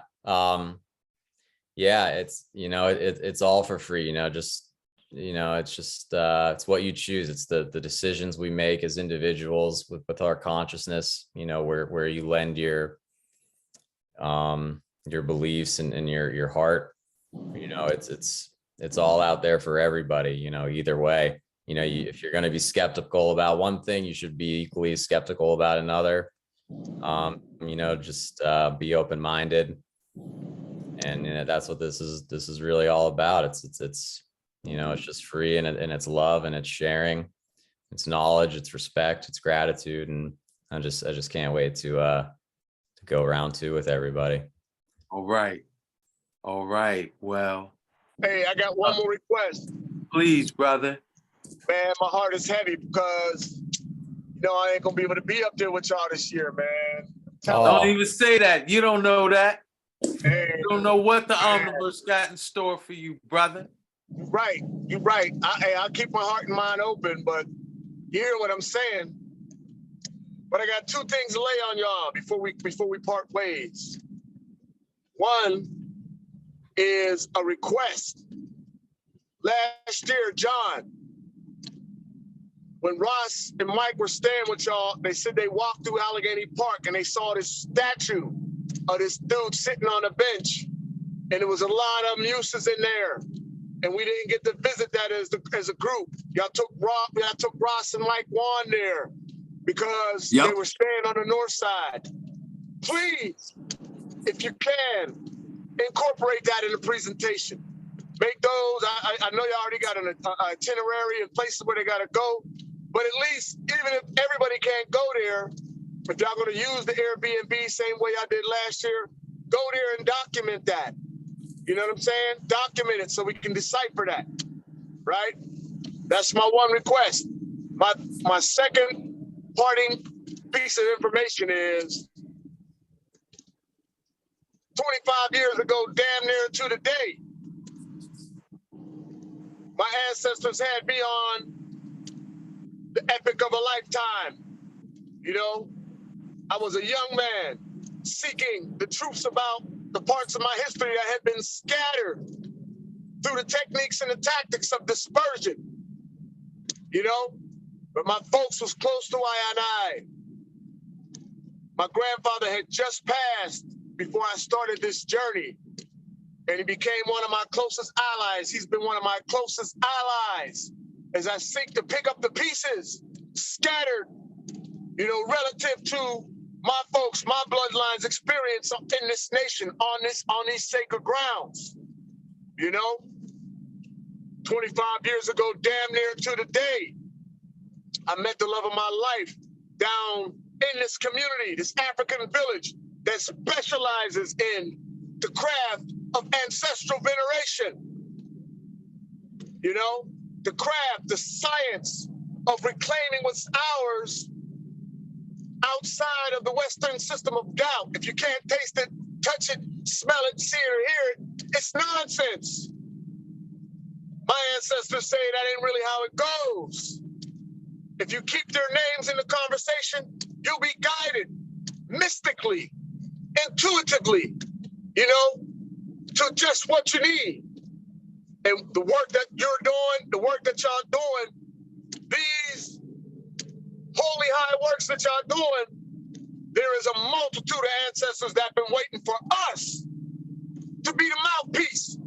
[SPEAKER 4] Yeah, it's it's all for free, it's just it's what you choose. It's the decisions we make as individuals with our consciousness, where you lend your beliefs and your heart. It's all out there for everybody, either way. If you're going to be skeptical about one thing, you should be equally skeptical about another. Just be open-minded, and that's what this is really all about. It's You know, it's just free, and it's love, and it's sharing, it's knowledge, it's respect, it's gratitude, and I just can't wait to go round two with everybody.
[SPEAKER 1] All right. All right. Well,
[SPEAKER 5] Hey, I got one more request.
[SPEAKER 1] please, brother.
[SPEAKER 5] Man, my heart is heavy because, I ain't gonna be able to be up there with y'all this year, man.
[SPEAKER 1] Don't even say that. You don't know that.
[SPEAKER 5] Hey,
[SPEAKER 1] You don't know what the omnibus got in store for you, brother.
[SPEAKER 5] you're right. I'll keep my heart and mind open, but you hear what I'm saying. But I got two things to lay on y'all before we part ways. One is a request. Last year, John, when Ross and Mike were staying with y'all, they said they walked through Allegheny Park and they saw this statue of this dude sitting on a bench, and there was a lot of muses in there, and we didn't get to visit that as a group. Y'all took Ross and Mike Wan there because they were staying on the north side. Please, if you can, incorporate that in the presentation. Make those. I know you already got an itinerary and places where they got to go, but at least, even if everybody can't go there, if y'all going to use the Airbnb same way I did last year, go there and document that. You know what I'm saying? Document it so we can decipher that, right? That's my one request. My second parting piece of information is 25 years ago, damn near to the day, my ancestors had me on the epic of a lifetime. I was a young man seeking the truths about the parts of my history that had been scattered through the techniques and the tactics of dispersion. But my folks was close to I. My grandfather had just passed before I started this journey, and he became one of my closest allies. He's been one of my closest allies as I seek to pick up the pieces scattered, relative to my folks, my bloodline's experience in this nation, on these sacred grounds. 25 years ago, damn near to the day, I met the love of my life down in this community, this African village that specializes in the craft of ancestral veneration. The craft, the science of reclaiming what's ours outside of the Western system of doubt. If you can't taste it, touch it, smell it, see it, or hear it, it's nonsense. My ancestors say that ain't really how it goes. If you keep their names in the conversation, you'll be guided mystically, intuitively, to just what you need. And the work that you're doing, the work that y'all doing, these holy high works that y'all doing, there is a multitude of ancestors that have been waiting for us to be the mouthpiece,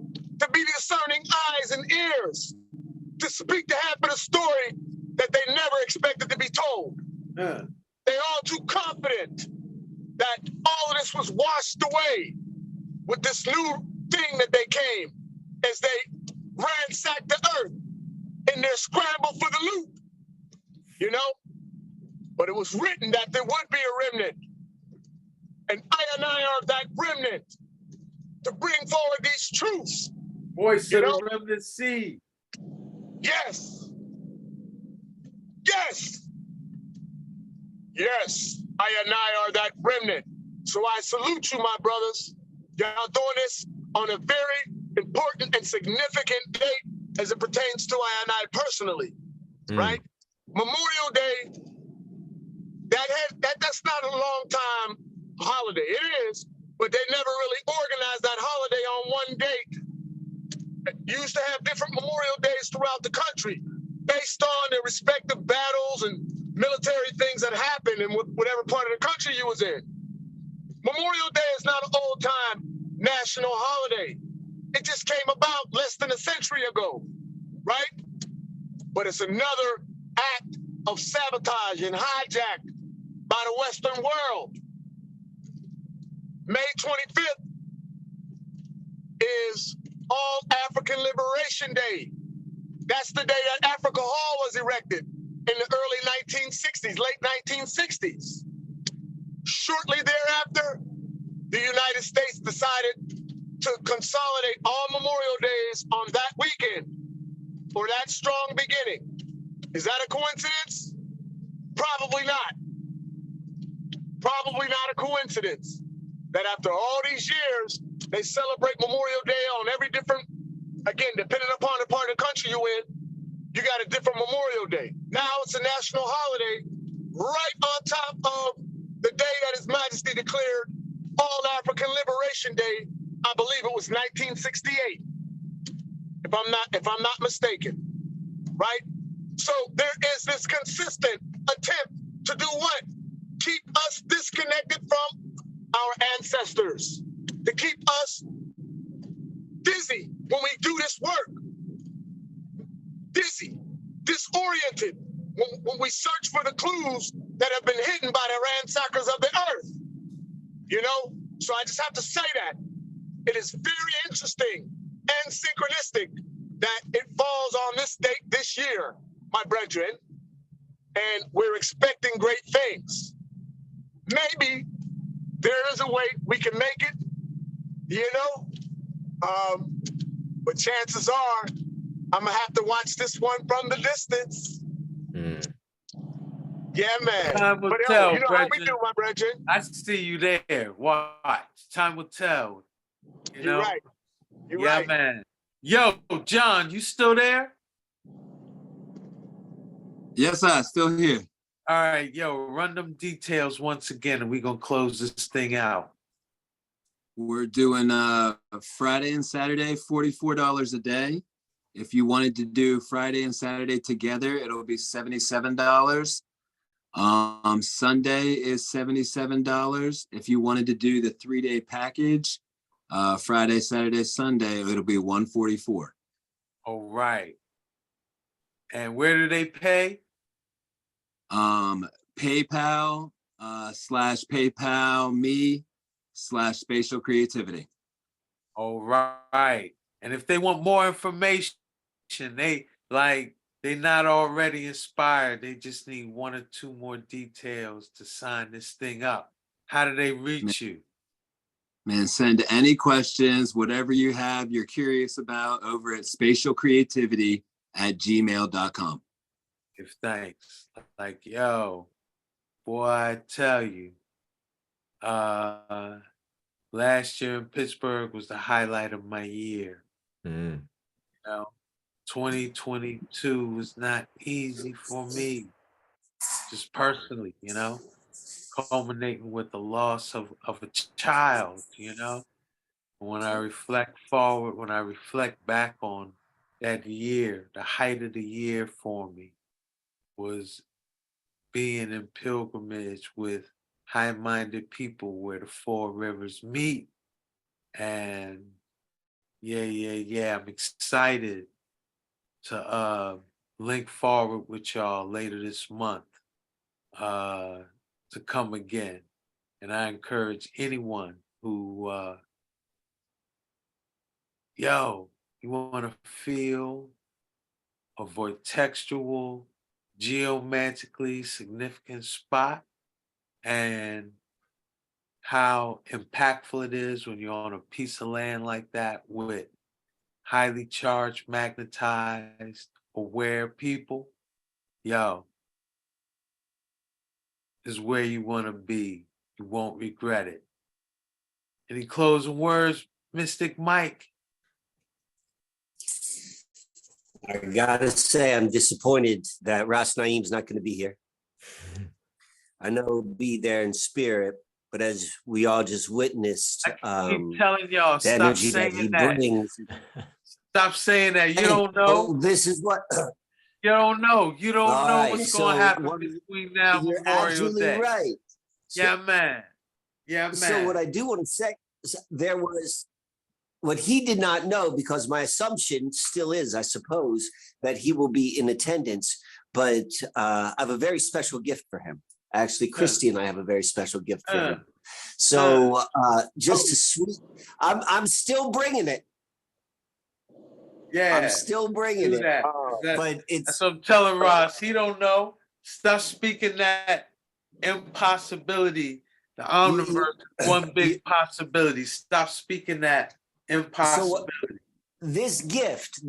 [SPEAKER 5] to be the discerning eyes and ears, to speak the half of the story that they never expected to be told.
[SPEAKER 1] Yeah.
[SPEAKER 5] They're all too confident that all of this was washed away with this new thing that they came as they ransacked the earth in their scramble for the loot. But it was written that there would be a remnant. And I are that remnant to bring forward these truths.
[SPEAKER 1] Voice of the remnant seed.
[SPEAKER 5] Yes. Yes. Yes. I are that remnant. So I salute you, my brothers. Y'all doing this on a very important and significant date as it pertains to I personally, right? Memorial Day, that's not a long time holiday. It is, but they never really organized that holiday on one date. You used to have different Memorial Days throughout the country based on their respective battles and military things that happened in whatever part of the country you was in. Memorial Day is not an old-time national holiday. It just came about less than a century ago, right? But it's another act of sabotage and hijack by the Western world. May 25th is All African Liberation Day. That's the day that Africa Hall was erected in the early 1960s, late 1960s. Shortly thereafter, the United States decided to consolidate all Memorial Days on that weekend for that strong beginning. Is that a coincidence? Probably not. Probably not a coincidence that after all these years, they celebrate Memorial Day on every different, again, depending upon the part of the country you're in, you got a different Memorial Day. Now it's a national holiday right on top of the day that His Majesty declared All African Liberation Day. I believe it was 1968, if I'm not mistaken, right? So there is this consistent attempt to do what? Keep us disconnected from our ancestors, to keep us dizzy when we do this work, dizzy, disoriented when we search for the clues that have been hidden by the ransackers of the earth. You know, so I just have to say that it is very interesting and synchronistic that it falls on this date this year, my brethren, and we're expecting great things. Maybe there is a way we can make it, you know, but chances are I'm gonna have to watch this one from the distance. Yeah, man.
[SPEAKER 1] Time will
[SPEAKER 5] But
[SPEAKER 1] tell,
[SPEAKER 5] you know how we
[SPEAKER 1] brethren.
[SPEAKER 5] do, my brethren.
[SPEAKER 1] I see you there. Watch. Time will tell. You
[SPEAKER 5] You're
[SPEAKER 1] know?
[SPEAKER 5] right. You're
[SPEAKER 1] Yeah,
[SPEAKER 5] right.
[SPEAKER 1] man. Yo, John, you still there?
[SPEAKER 2] Yes, sir. Still here.
[SPEAKER 1] All right, yo, run them details once again, and we're gonna close this thing out.
[SPEAKER 2] We're doing Friday and Saturday, $44 a day. If you wanted to do Friday and Saturday together, it'll be $77. Sunday is $77. If you wanted to do the 3-day package, Friday, Saturday, Sunday, it'll be $144.
[SPEAKER 1] All right. And where do they pay?
[SPEAKER 2] PayPal /PayPal me/Spatial Creativity.
[SPEAKER 1] All right. And if they want more information, they're not already inspired. They just need 1 or 2 more details to sign this thing up. How do they reach you?
[SPEAKER 2] Man, send any questions, whatever you have, you're curious about, over at spatialcreativity@gmail.com.
[SPEAKER 1] If thanks. Like, yo, boy, I tell you, last year in Pittsburgh was the highlight of my year. You know, 2022 was not easy for me, just personally, you know, culminating with the loss of a child, you know. When I reflect forward, when I reflect back on that year, the height of the year for me was being in pilgrimage with high-minded people where the 4 rivers meet. And yeah, I'm excited to link forward with y'all later this month to come again. And I encourage anyone who you want to feel a vortexual, geomantically significant spot and how impactful it is when you're on a piece of land like that with highly charged, magnetized, aware people, is where you want to be. You won't regret it. Any closing words, Mystic Mike?
[SPEAKER 3] I gotta say, I'm disappointed that Ras Naeem's not going to be here. I know he'll be there in spirit, but as we all just witnessed,
[SPEAKER 1] I keep telling y'all,
[SPEAKER 3] the
[SPEAKER 1] stop
[SPEAKER 3] energy that he
[SPEAKER 1] saying that.
[SPEAKER 3] brings.
[SPEAKER 1] Stop saying that. You
[SPEAKER 3] Hey,
[SPEAKER 1] don't know.
[SPEAKER 3] oh, this is what.
[SPEAKER 1] You don't know. You don't
[SPEAKER 3] All
[SPEAKER 1] know
[SPEAKER 3] right,
[SPEAKER 1] what's
[SPEAKER 3] so
[SPEAKER 1] going to happen
[SPEAKER 3] what-
[SPEAKER 1] between now and
[SPEAKER 3] You're
[SPEAKER 1] Memorial
[SPEAKER 3] absolutely
[SPEAKER 1] Day.
[SPEAKER 3] right.
[SPEAKER 1] Yeah, man. Yeah, man.
[SPEAKER 3] So what I do want to say is there was what he did not know, because my assumption still is, I suppose, that he will be in attendance. But I have a very special gift for him. Actually, Christy and I have a very special gift for him. So just to sweet, I'm still bringing it.
[SPEAKER 1] Yeah,
[SPEAKER 3] I'm still bringing
[SPEAKER 1] do
[SPEAKER 3] it,
[SPEAKER 1] that.
[SPEAKER 3] but
[SPEAKER 1] That's
[SPEAKER 3] it's
[SPEAKER 1] what I'm telling Ross. He don't know. Stop speaking that impossibility. The omniverse is one big possibility. Stop speaking that impossibility.
[SPEAKER 3] this gift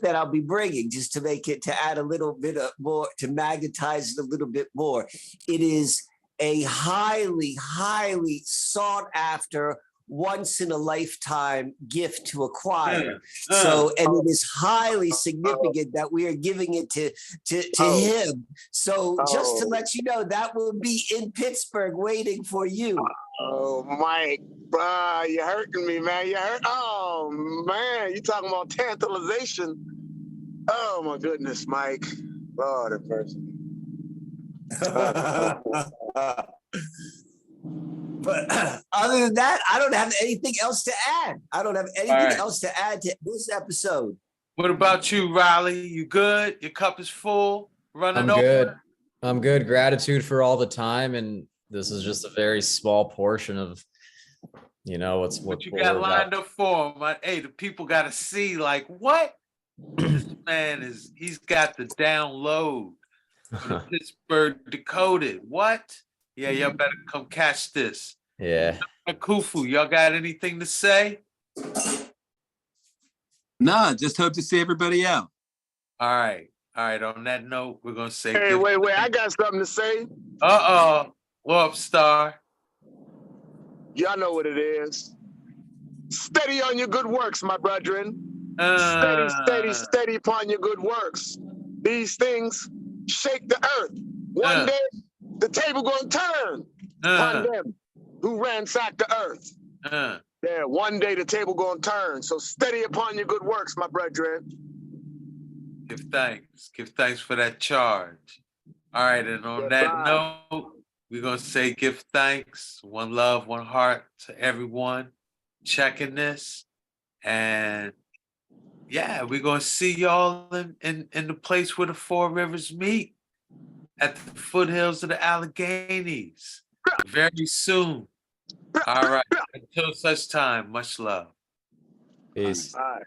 [SPEAKER 3] that I'll be bringing, just to make it, to add a little bit of more, to magnetize it a little bit more, it is a highly, highly sought after, once in a lifetime gift to acquire. So, and it is highly significant that we are giving it to him. So just to let you know, that will be in Pittsburgh waiting for you.
[SPEAKER 5] Oh, Mike, you're hurting me, man. Oh, man, you talking about tantalization? Oh, my goodness, Mike. Lord have mercy.
[SPEAKER 3] But other than that, I don't have anything else to add. Else to add to this episode.
[SPEAKER 1] What about you, Riley? You good? Your cup is full? Running
[SPEAKER 4] I'm
[SPEAKER 1] over?
[SPEAKER 4] good. I'm good. Gratitude for all the time. And this is just a very small portion of,
[SPEAKER 1] What you got lined up for him? Hey, the people got to see, like, what? This man he's got the download. The Pittsburgh Decoded. What? Yeah, y'all better come catch this.
[SPEAKER 4] Yeah.
[SPEAKER 1] Kufu, y'all got anything to say?
[SPEAKER 2] Nah, just hope to see everybody out.
[SPEAKER 1] All right. On that note, we're gonna say.
[SPEAKER 5] Hey, wait, I got something to say.
[SPEAKER 1] What up, Star?
[SPEAKER 5] Y'all know what it is. Steady on your good works, my brethren. Steady upon your good works. These things shake the earth. One day, the table gonna turn upon them who ransack the earth. Yeah, one day the table gonna turn. So steady upon your good works, my brethren.
[SPEAKER 1] Give thanks. Give thanks for that charge. All right, and on that note, we're gonna say give thanks. One love, one heart to everyone checking this. And yeah, we're gonna see y'all in the place where the four rivers meet, at the foothills of the Alleghenies, very soon. All right. Until such time, much love.
[SPEAKER 4] Peace.
[SPEAKER 5] All right.